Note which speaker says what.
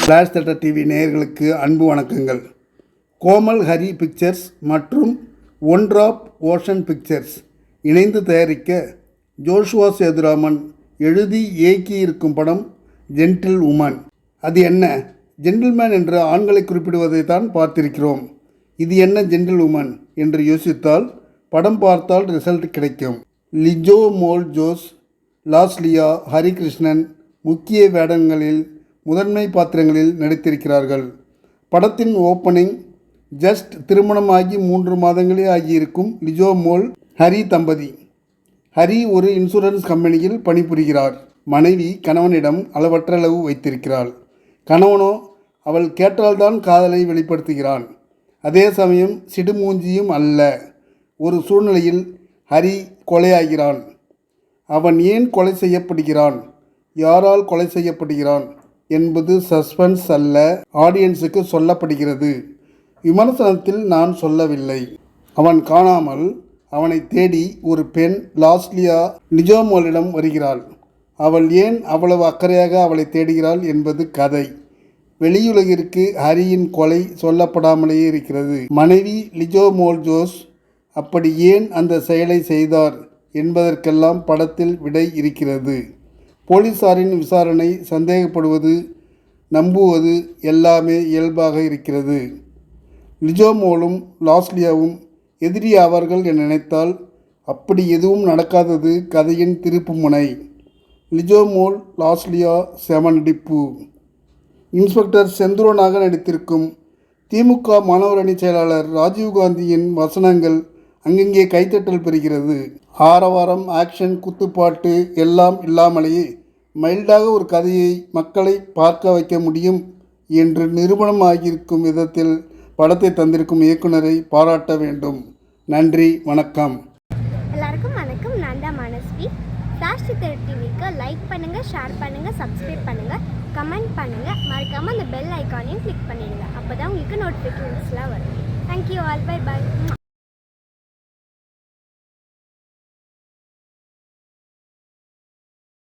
Speaker 1: Flash theatre TV நேயர்களுக்கு அன்பு வணக்கங்கள். கோமல் ஹரி பிக்சர்ஸ் மற்றும் ஒன் டிராப் ஓஷன் பிக்சர்ஸ் இணைந்து தயாரிக்க ஜோஷுவா சேதுராமன் எழுதி இயக்கியிருக்கும் படம் ஜென்டில் உமன். அது என்ன? ஜென்டில்மேன் என்ற ஆண்களை குறிப்பிடுவதை தான் பார்த்திருக்கிறோம். இது என்ன ஜென்டில் உமன் என்று யோசித்தால் படம் பார்த்தால் ரிசல்ட் கிடைக்கும். லிஜோ மோல் ஜோஸ், லாஸ்லியா, ஹரிகிருஷ்ணன் முக்கிய வேடங்களில் முதன்மை பாத்திரங்களில் நடித்திருக்கிறார்கள். படத்தின் ஓப்பனிங் ஜஸ்ட் திருமணமாகி 3 மாதங்களே ஆகியிருக்கும் லிஜோ மோல் ஹரி தம்பதி. ஹரி ஒரு இன்சூரன்ஸ் கம்பெனியில் பணிபுரிகிறார். மனைவி கணவனிடம் அளவற்ற வைத்திருக்கிறாள். கணவனோ அவள் கேட்டால்தான் காதலை வெளிப்படுத்துகிறான். அதே சமயம் சிடுமூஞ்சியும் அல்ல. ஒரு சூழ்நிலையில் ஹரி கொலையாகிறான். அவன் ஏன் கொலை செய்யப்படுகிறான், யாரால் கொலை செய்யப்படுகிறான் என்பது சஸ்பென்ஸ் அல்ல, ஆடியன்ஸுக்கு சொல்லப்படுகிறது. விமர்சனத்தில் நான் சொல்லவில்லை. அவன் காணாமல் அவனை தேடி ஒரு பெண் லாஸ்லியா லிஜோமோலிடம் வருகிறாள். அவள் ஏன் அவ்வளவு அக்கறையாக அவளை தேடுகிறாள் என்பது கதை. வெளியுலகிற்கு ஹரியின் கொலை சொல்லப்படாமலேயே இருக்கிறது. மனைவி லிஜோ மோல் ஜோஸ் அப்படி ஏன் அந்த செயலை செய்தார் என்பதற்கெல்லாம் படத்தில் விடை இருக்கிறது. போலீசாரின் விசாரணை, சந்தேகப்படுவது, நம்புவது எல்லாமே இயல்பாக இருக்கிறது. லிஜோமோலும் லாஸ்லியாவும் எதிரி ஆவார்கள் என நினைத்தால் அப்படி எதுவும் நடக்காதது கதையின் திருப்புமுனை. லிஜோமோல், லாஸ்லியா செம நடிப்பு. இன்ஸ்பெக்டர் செந்தூரனாக நடித்திருக்கும் திமுக மாணவர் அணி செயலாளர் ராஜீவ்காந்தியின் வசனங்கள் அங்கங்கே கைத்தட்டல் பெறுகிறது. ஆரவாரம், ஆக்ஷன், குத்துப்பாட்டு எல்லாம் இல்லாமலேயே மைல்டாக ஒரு கதையை மக்களை பார்க்க வைக்க முடியும் என்று நிரூபணம் ஆகியிருக்கும் விதத்தில் படத்தை தந்திருக்கும் இயக்குனரை பாராட்ட வேண்டும். நன்றி, வணக்கம்.
Speaker 2: எல்லாருக்கும் வணக்கம். நான் தான் மனஸ்வி. ஃப்ளாஷ் தேட்டர் டிவிக்கு லைக் பண்ணுங்கள், ஷேர் பண்ணுங்கள், சப்ஸ்கிரைப் பண்ணுங்கள், கமெண்ட் பண்ணுங்கள். மறக்காமல் அந்த பெல் ஐக்கானையும் கிளிக் பண்ணிடுங்க. அப்போ தான் உங்களுக்கு நோட்டிஃபிகேஷன்ஸ்லாம் வரும். Thank you all. Bye bye.